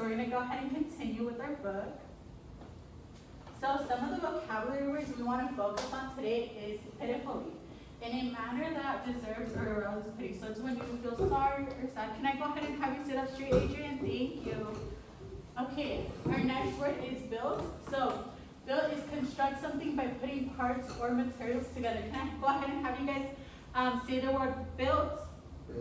so we're gonna go ahead and continue with our book. So some of the vocabulary words we want to focus on today is pitifully, in a manner that deserves or arouses pity. So it's when you feel sorry or sad. Can I go ahead and have you sit up straight, Adrian? Thank you. Okay, our next word is build. So build is construct something by putting parts or materials together. Can I go ahead and have you guys say the word built?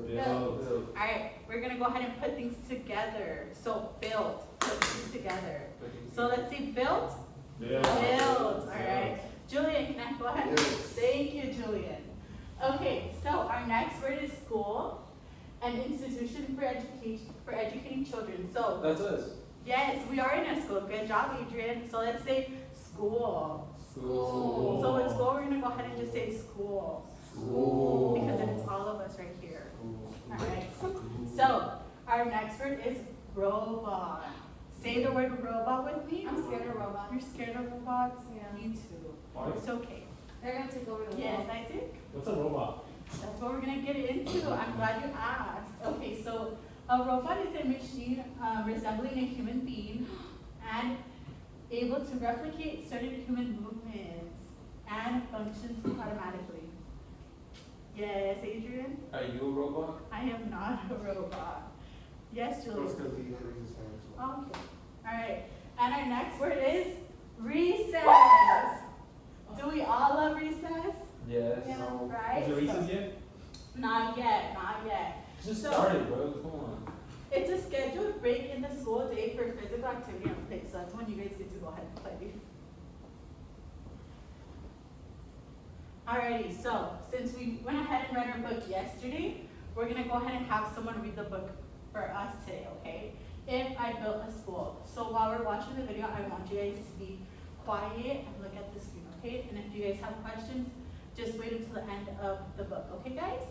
Built. All right, we're gonna go ahead and put things together. So built, put things together. So let's see, built. Build. All right. Julian, can I go ahead? Yes. Thank you, Julian. Okay, so our next word is school, an institution for educating children. So That's us. yes, we are in a school. Good job, Adrian. So let's say school. School. So with school, we're gonna go ahead and just say school. School. Because then it's all of us right here. All right. So our next word is robot. Say the word robot with me. I'm scared of robots. You're scared of robots? Yeah. Me too. Why? It's okay. They're gonna take over the Yes, world. Isaac? What's a robot? That's what we're gonna get into. I'm glad you asked. Okay, so a robot is a machine resembling a human being and able to replicate certain human movements and functions automatically. Yes, Adrian? Are you a robot? I am not a robot. Yes, Julie? That's because he raised his hand. Okay. All right. And our next word is recess. Do we all love recess? Yes. Yeah, right? Is it recess yet? Not yet, not yet. Just So- started, bro. Come on. It's a scheduled break in the school day for physical activity and play, so that's when you guys get to go ahead and play. Alrighty, so since we went ahead and read our book yesterday, we're gonna go ahead and have someone read the book for us today, okay? If I built a school. So while we're watching the video, I want you guys to be quiet and look at the screen, okay? And if you guys have questions, just wait until the end of the book, okay guys?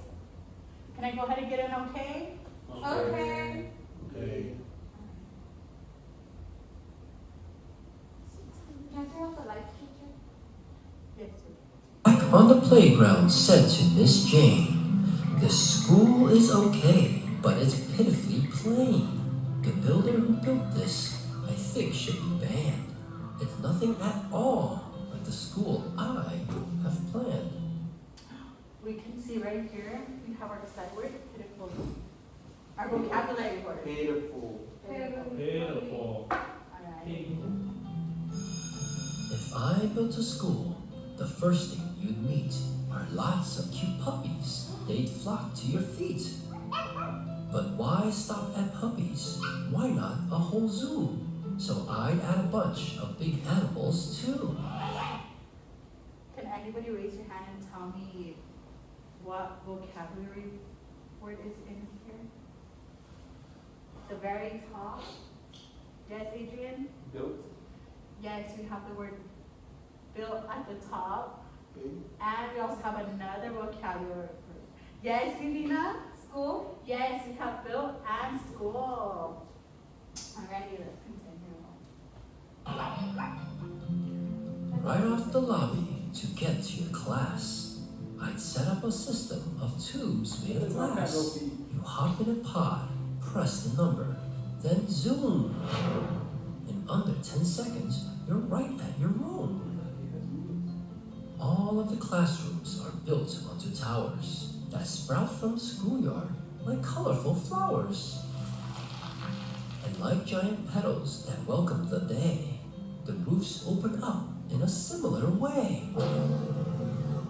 Can I go ahead and get an okay? Okay. Okay. Can I turn off the lights, teacher? Yes. Back on the playground said to Miss Jane, "The school is okay, but it's pitifully plain. The builder who built this, I think, should be banned. It's nothing at all like the school I have planned." We can see right here, we have our side word, pitiful. Our vocabulary word. Pitiful. Pitiful. Alright. If I built a school, the first thing you'd meet are lots of cute puppies. They'd flock to your feet. But why stop at puppies? Why not a whole zoo? So I'd add a bunch of big animals too. Can anybody raise your hand and tell me what vocabulary word is in here? The very top. Yes, Adrian? Built. Yes, we have the word built at the top. And we also have another vocabulary word. Yes, Melina? School? Yes, we have built and school. Alrighty, let's continue. Right off the lobby to get to your class, I'd set up a system of tubes made of glass. You hop in a pod, press the number, then zoom. In under 10 seconds, you're right at your room. All of the classrooms are built onto towers that sprout from the schoolyard like colorful flowers. And like giant petals that welcome the day, the roofs open up in a similar way.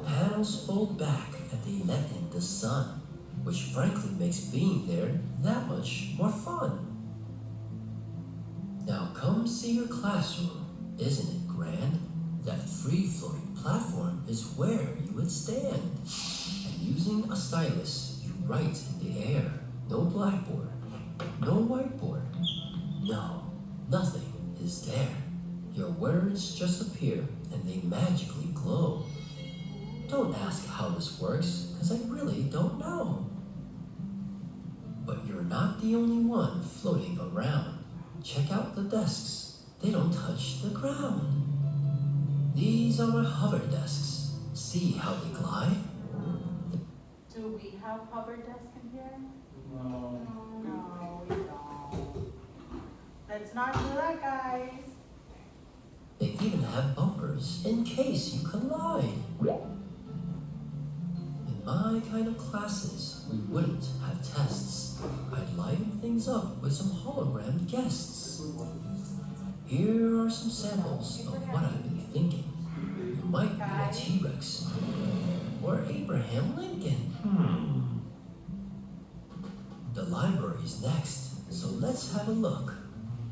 Panels fold back and they let in the sun, which frankly makes being there that much more fun. Now come see your classroom, isn't it grand? That free-floating platform is where you would stand. And using a stylus, you write in the air. No blackboard, no whiteboard, no, nothing is there. Your words just appear and they magically glow. Don't ask how this works, cause I really don't know. But you're not the only one floating around. Check out the desks, they don't touch the ground. These are my hover desks. See how they glide? Do we have hover desk in here? No. No, we don't. The Let's not do that, guys. They even have bumpers in case you collide. In my kind of classes, we wouldn't have tests. I'd liven things up with some hologram guests. Here are some samples of what I've been thinking. You might be a T-Rex or Abraham Lincoln. The library's next, so let's have a look.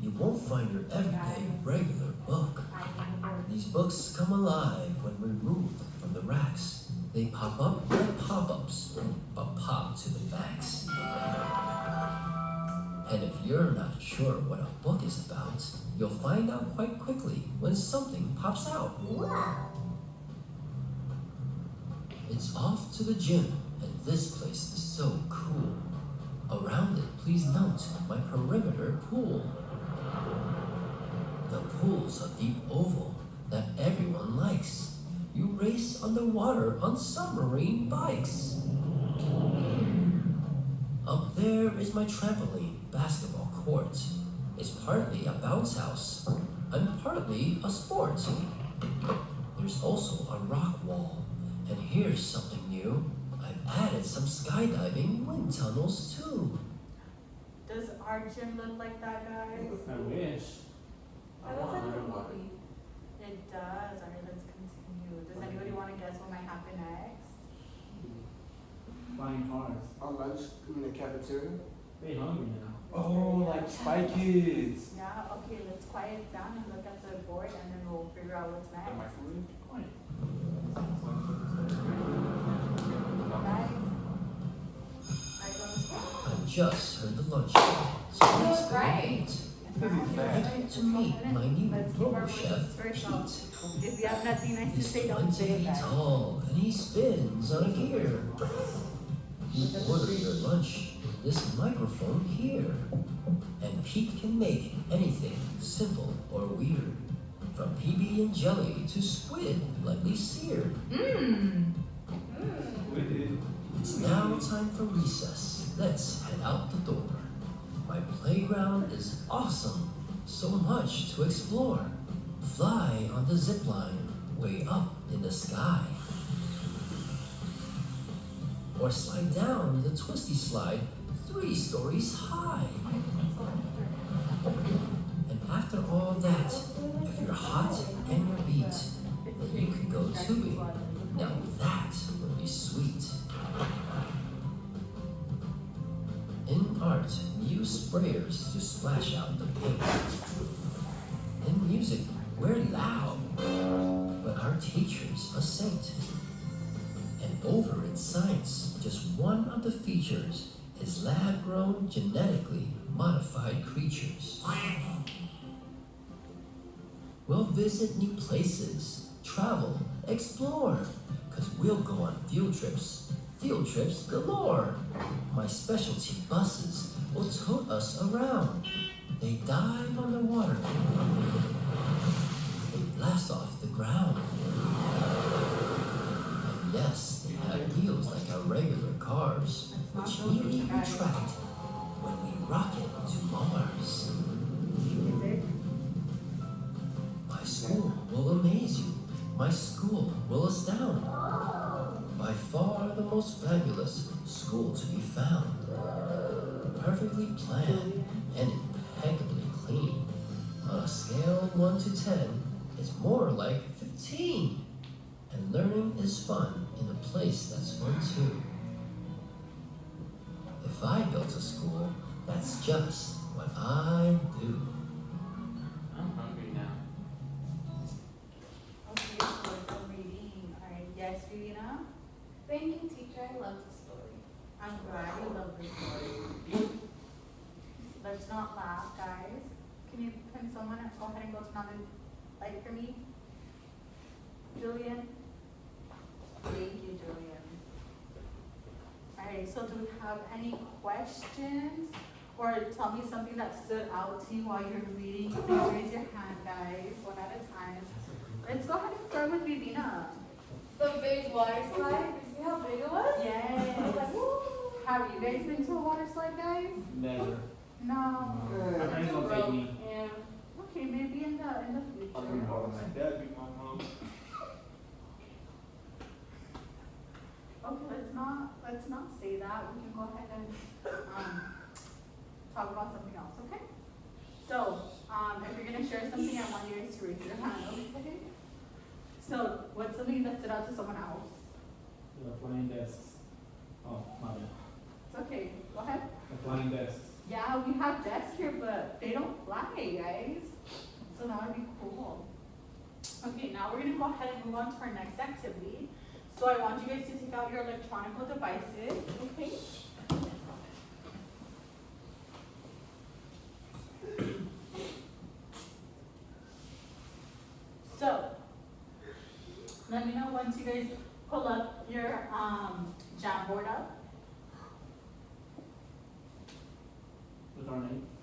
You won't find your everyday regular book. These books come alive when removed from the racks. They pop up like pop-ups, but pop to the max. And if you're not sure what a book is about, you'll find out quite quickly when something pops out. It's off to the gym, and this place is so cool. Around it, please note my perimeter pool. The pool's a deep oval that everyone likes. You race underwater on submarine bikes. Up there is my trampoline basketball court. It's partly a bounce house. I'm partly a sport. There's also a rock wall. And here's something new. I've added some skydiving wind tunnels too. Does our gym look like that, guys? I wish. It looks like the movie. It does. Alright, let's continue. Does anybody want to guess what might happen next? Flying cars. On lunch, in the cafeteria. They hungry now. Oh, like Spy Kids. Yeah, okay, let's quiet down and look at the board and then we'll figure out what's next. Am I food? Quiet. Guys, are you on the spot? I just heard the lunch bell, so let's go Right. eat. fast. I'd like to meet my new Let's keep our robo voices chef, very Pete. soft. If you have nothing nice to He's say, 20 don't say it, feet guys. tall, and he spins on a gear. You order your lunch with this microphone here. And Pete can make anything simple or weird. From PB and jelly to squid lightly seared. It's now time for recess. Let's head out the door. My playground is awesome. So much to explore. Fly on the zip line way up in the sky. Or slide down the twisty slide 3 stories high. And after all that, if you're hot and you're beat, then you can go tubing. Now that would be sweet. In art, we use sprayers to splash out the paint. In music, we're loud, but our teacher's a saint. And over in science, just one of the features is lab-grown, genetically modified creatures. We'll visit new places, travel, explore, 'cause we'll go on field trips galore. My specialty buses will tote us around. They dive underwater. They blast off the ground. And yes, they have wheels like our regular cars, which neatly retract when we rocket to Mars. My school will amaze you. My school will astound. By far the most fabulous school to be found. Perfectly planned and impeccably clean. On a scale of 1 to 10, it's more like 15. And learning is fun in a place that's fun too. If I built a school, that's just what I do. I'm hungry now. Okay, so we're done reading. Alright, yes, Viviana? Thank you, teacher. I love the story. I'm glad you love this story. Let's not laugh, guys. Can someone go ahead and go to another light for me? Julian? Thank you, Julian. Alright, so do we have any questions? Or tell me something that stood out to you while you're reading. Please raise your hand, guys, one at a time. Let's go ahead and start with Vivina. The big water slide. Did you see how big it was? I was Yes. like, woo. Have you guys been to a water slide, guys? Never. No. My friends don't take me. Yeah. something else, okay? So, if you're gonna share something, I want you guys to raise your hand, okay? So, what's something that stood out to someone else? The flying desks. Oh, my bad. It's okay, go ahead. The flying desks. Yeah, we have desks here, but they don't fly, guys. So that would be cool. Okay, now we're gonna go ahead and move on to our next activity. So I want you guys to take out your electronic devices, okay? So, let me know once you guys pull up your Jamboard up.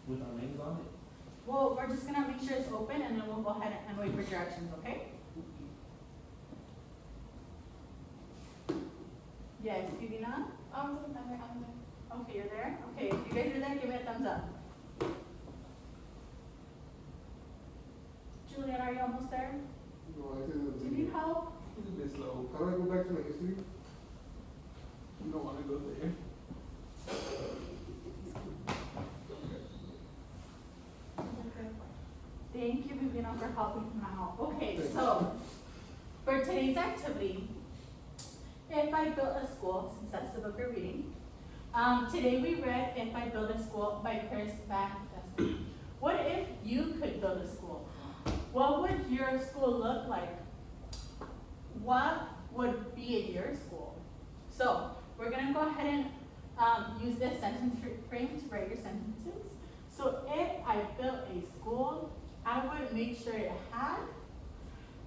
With our names on it. Well, we're just gonna make sure it's open and then we'll go ahead and wait for directions, okay? Yes, Vivina? I'm there. Okay, you're there? Okay, if you guys are there, give me a thumbs up. Juliet, are you almost there? No, I think Do you need help? it's a bit slow. How do I go back to my history? You don't want to go there. Thank you, Vivina, for helping him out. Okay, so, for today's activity, If I Built a School, since that's the book we're reading, today we read If I Built a School by Chris Van Vesten. What if you could build a school? What would your school look like? What would be in your school? So, we're gonna go ahead and use this sentence frame to write your sentences. So, if I built a school, I would make sure it had,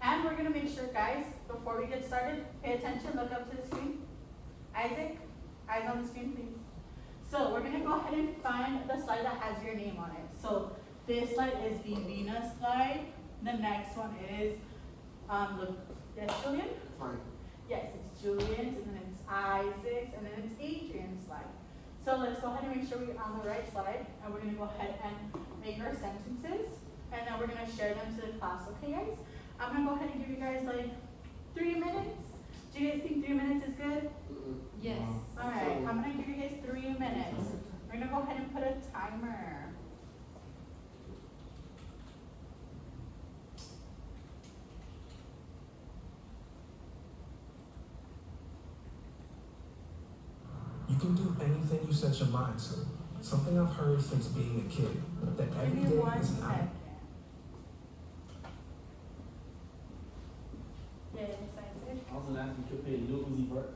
and we're gonna make sure, guys, before we get started, pay attention, look up to the screen. Isaac, eyes on the screen, please. So we're gonna go ahead and find the slide that has your name on it. So this slide is Vivina's slide. The next one is, look, yes, Julian? Fine. Yes, it's Julian's, and then it's Isaac's, and then it's Adrian's slide. So let's go ahead and make sure we're on the right slide, and we're gonna go ahead and make our sentences, and then we're gonna share them to the class, okay guys? I'm gonna go ahead and give you guys like 3 minutes. Do you guys think 3 minutes is good? Yes. Alright, I'm gonna give you guys 3 minutes. We're gonna go ahead and put a timer. You can do anything you set your mind to. Something I've heard since being a kid, that Give every me day 1 is an hour. second. Yes, Isaac? I was asking you to play Lil Uzi Vert.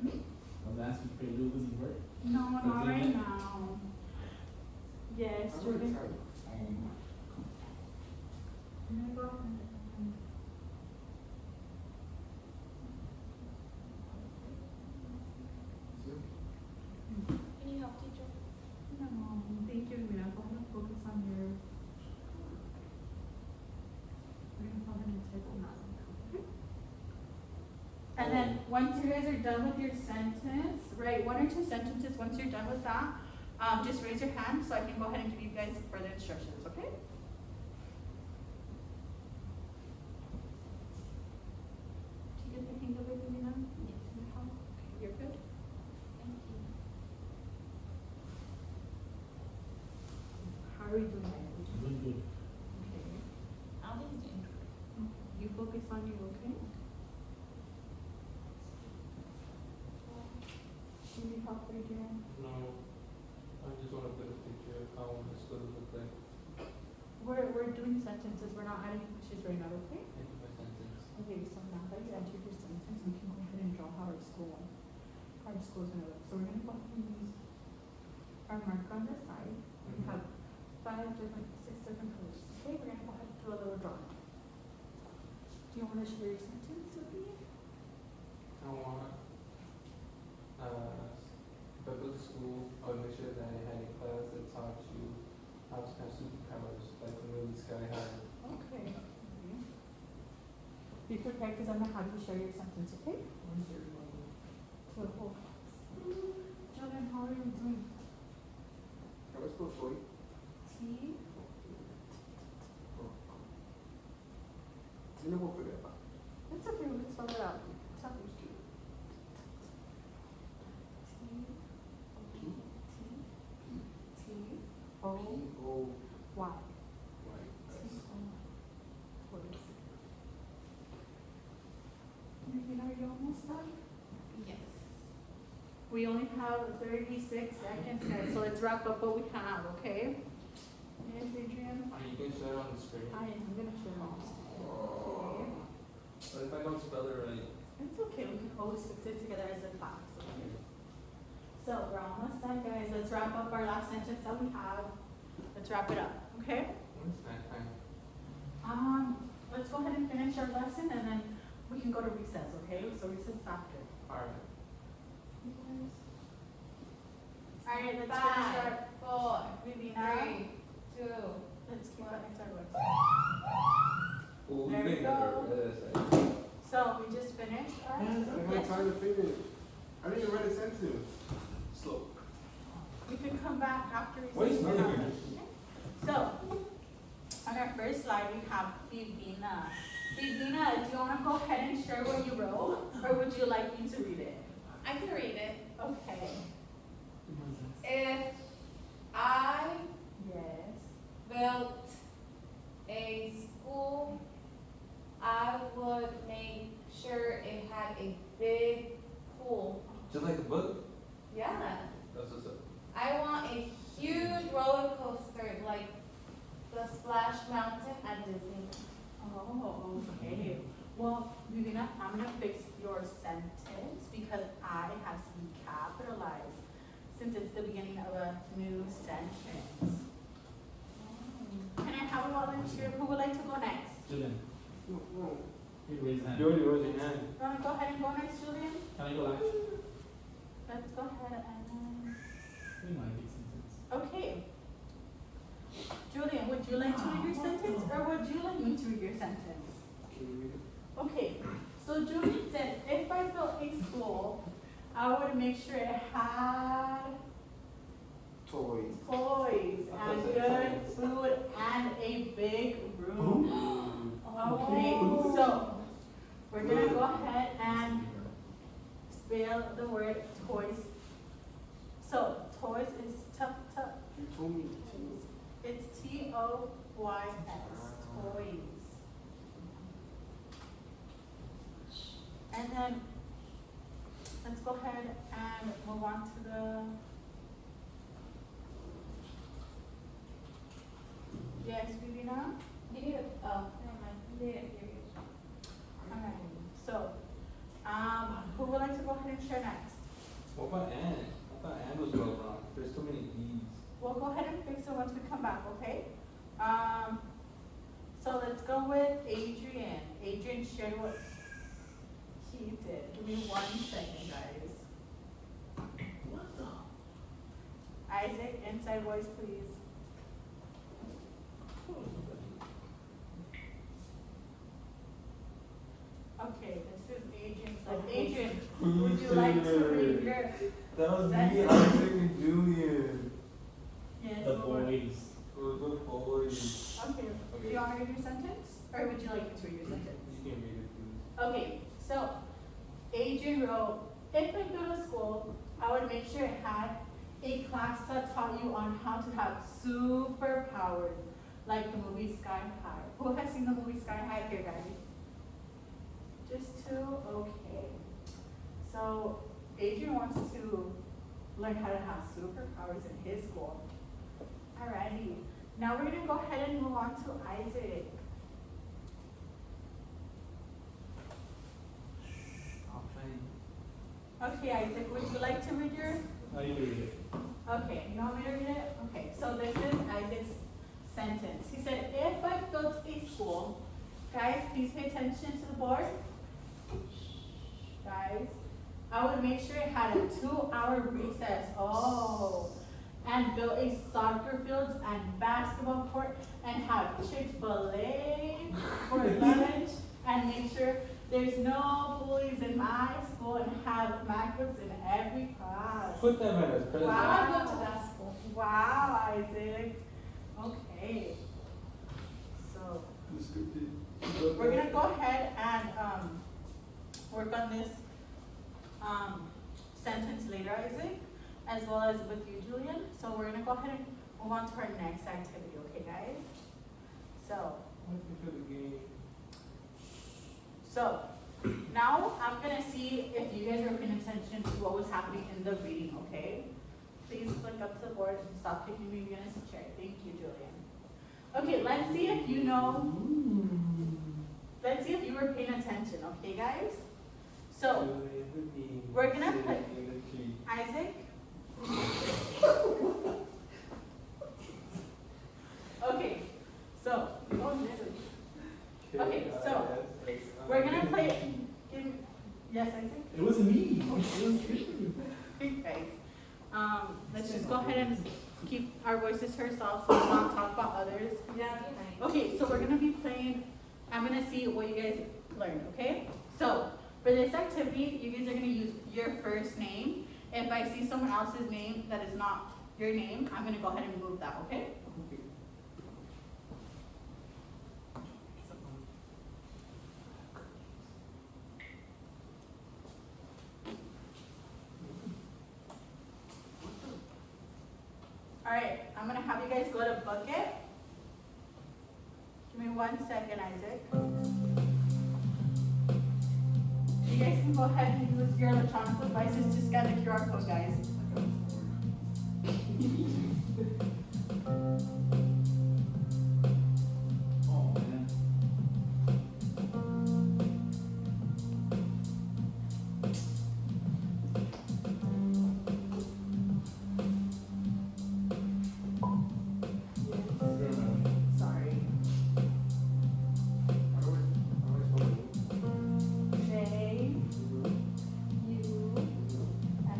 Hmm? I was asking you to play Lil Uzi Vert. No, not Okay, right then. now. Yes, I'm Julian. excited. I'm gonna go ahead and- Any help, teacher? No, thank you, Mina. Go ahead and focus on your. We're gonna go ahead and type them out. And then, once you guys are done with your sentence, write 1 or 2 sentences. Once you're done with that, just raise your hand so I can go ahead and give you guys further instructions, okay? Do you get the hang of it, Mina? Yes. Okay, you're good? Thank you. How are we doing that? Really good. Okay. I'll be doing. You focus on you, okay? Do you need help, Adrian? No, I just want to put a picture of how this school look like. We're doing sentences, we're not adding pictures right now, okay? Into my sentence. Okay, so now that you entered your sentence, we can go ahead and draw how our school is gonna look. So we're gonna go ahead and use our marker on this side. We have 6 different colors. Okay, we're gonna go ahead and do a little drawing. Do you wanna share your sentence with me? I want, if I built a school, I would make sure that I had a class that taught you how to have superpowers, like the movie Sky High. Okay. Be prepared, because I'm gonna have you share your sentence, okay? To the whole class. Children, how are you doing? How am I supposed to wait? T. You know, we'll figure it out. It's okay, we can spell it out. Tell me. T. T. T. T. O. Why? You know, you're almost done. Yes. We only have 36 seconds, guys, so let's wrap up what we have, okay? Yes, Adrian? You can show it on the screen. I am gonna show them all. But if I don't spell it right. It's okay, we can always fix it together as a class, okay? So we're almost done, guys. Let's wrap up our last sentence that we have. Let's wrap it up, okay? When's snack time? Let's go ahead and finish our lesson and then we can go to recess, okay? So recess after. Alright. Alright, let's finish Five, our, 4, Vivina. 3, 2. Let's keep going sideways. Ooh, There we you go. go. So we just finished our. I didn't have time to finish. I didn't even write a sentence. Slow. We can come back after recess. Wait, no, no, no. So, on our first slide, we have Vivina. Vivina, do you want to go ahead and share what you wrote, or would you like me to read it? I can read it. Okay. If I Yes. built a school, I would make sure it had a big pool. Just like a book? Yeah. That's what's up. I want a huge roller coaster like the Splash Mountain at Disney. Oh, okay. Well, Vivina, I'm gonna fix your sentence because I have to be capitalized since it's the beginning of a new sentence. Can I have a volunteer who would like to go next? Julian, No, no. you raise your hand. You already wrote your hand. You wanna go ahead and go next, Julian? Can I go last? Let's go ahead and, We might be sentence. okay. Julian, would you like to read your sentence or would you like me to read your sentence? Can you read it? Okay, so Julian said, if I built a school, I would make sure it had Toys. toys and good food and a big room. Okay, so we're gonna go ahead and spell the word toys. So toys is You told me. it's T-O-Y-S, toys. And then, let's go ahead and move on to the. Yes, Vivina? You need it. Oh, never mind. You need it. Here you go. Alright, so, who would like to go ahead and share next? What about Anne? I thought Anne was well wrong. There's too many E's. We'll go ahead and fix it once we come back, okay? So let's go with Adrian. Adrian shared what he did. Give me 1 second, guys. What the? Isaac, inside voice, please. Okay, this is Adrian's side. Adrian, would you like to read your, That was me, Sentence. Isaac, and Julian. yes, The Lord. boys. Oh, the boys. Okay, do you want to read your sentence? Or would you like me to read your sentence? You can read it, please. Okay, so Adrian wrote, if I built a school, I would make sure it had a class that taught you on how to have superpowers, like the movie Sky High. Who has seen the movie Sky High here, guys? Just two? Okay. So Adrian wants to learn how to have superpowers in his school. Alrighty, now we're gonna go ahead and move on to Isaac. I'll try and. Okay, Isaac, would you like to read your? How you read it? Okay, you want me to read it? Okay, so this is Isaac's sentence. He said, if I built a school, guys, please pay attention to the board. Guys, I would make sure it had a 2-hour recess. Oh, and built a soccer field and basketball court and have Chick-fil-A for lunch and make sure there's no bullies in my school and have MacBooks in every class. Put that man as president. Wow. I go to that school. Wow, Isaac. Okay. So we're gonna go ahead and work on this sentence later, Isaac, as well as with you, Julian. So we're gonna go ahead and move on to our next activity, okay, guys? So, now I'm gonna see if you guys are paying attention to what was happening in the reading, okay? Please look up to the board and stop kicking me against the chair. Thank you, Julian. Okay, let's see if you know. Let's see if you were paying attention, okay, guys? So, we're gonna put Isaac. Okay, so, okay, so we're gonna play. Yes, Isaac? It was me. It was you. Guys, let's just go ahead and keep our voices to ourselves so we don't talk about others. Yeah, be nice. Okay, so we're gonna be playing. I'm gonna see what you guys learned, okay? So, for this activity, you guys are gonna use your first name. If I see someone else's name that is not your name, I'm gonna go ahead and move that, okay? Alright, I'm gonna have you guys go to bucket. Give me 1 second, Isaac. You guys can go ahead and use your electronic devices to scan the QR code, guys. Oh man. Sorry. J, U,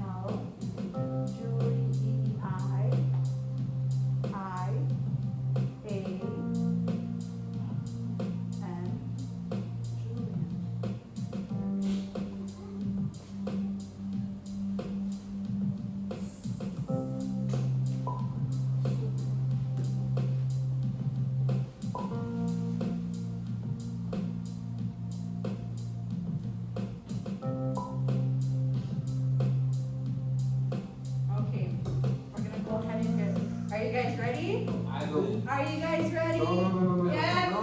L, Julie, E, I, A, N, Julian. Okay, we're gonna go ahead and get. Are you guys ready? I will. Are you guys ready? No. Yes. No.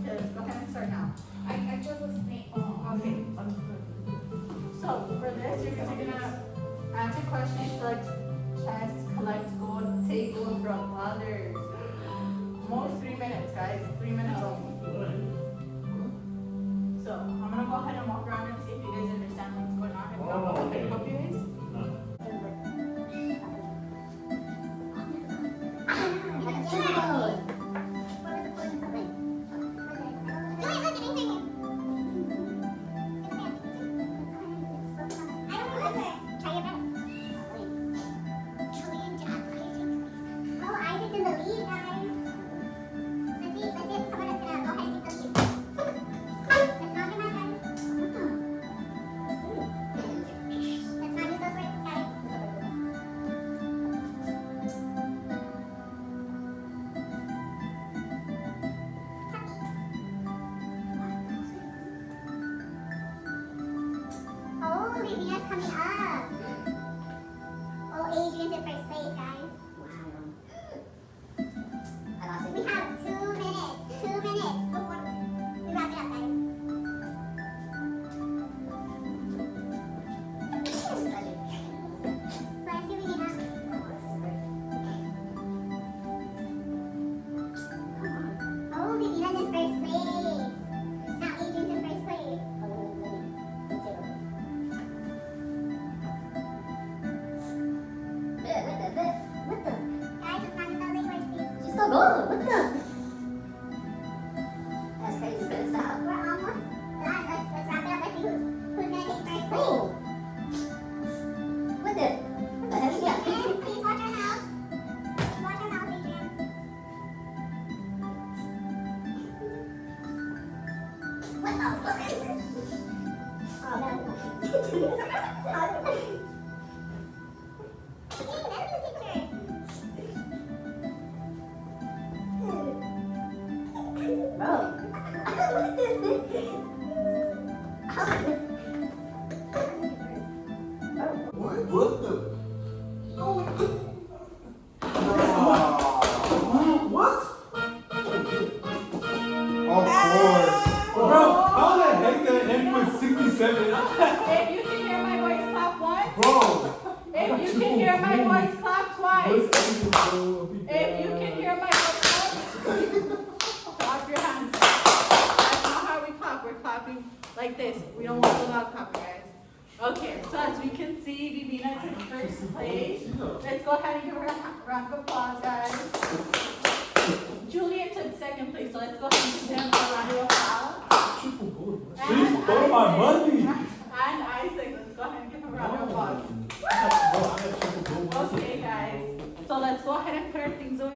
Okay, let's go ahead and start now. I chose a snake. Okay. So for this, you're gonna answer questions, select chess, collect gold, take gold from others. Most 3 minutes, guys. 3 minutes only. So I'm gonna go ahead and walk around and see if you guys understand what's going on. If not, Oh, I'll okay. help you guys. Oh, Rivina's coming up. Oh, Adrian's in first place, guys. Wow. We have 2 minutes. 2 minutes before we wrap it up, guys. Bless you, Rivina. Oh, Rivina's in first place. Now Adrian's in first place. What the? Guys, it's time to start language, please. She's still going. What the? That's crazy, but stop. We're almost done. Let's wrap it up. Let's see who's gonna take first place. What the? What the heck is that? Adrian, please watch our mouth. Watch our mouth, Adrian. What the fuck? Oh no. What the? No. No. right, boys, clap twice. What's If you can hear my voice, clap your hands. That's not how we clap. We're clapping like this. We don't want the loud clapping, guys. Okay, so as we can see, Divina took first place. Let's go ahead and give her a round of applause, guys. Julian took second place, so let's go ahead and give them a round of applause. Please throw my money.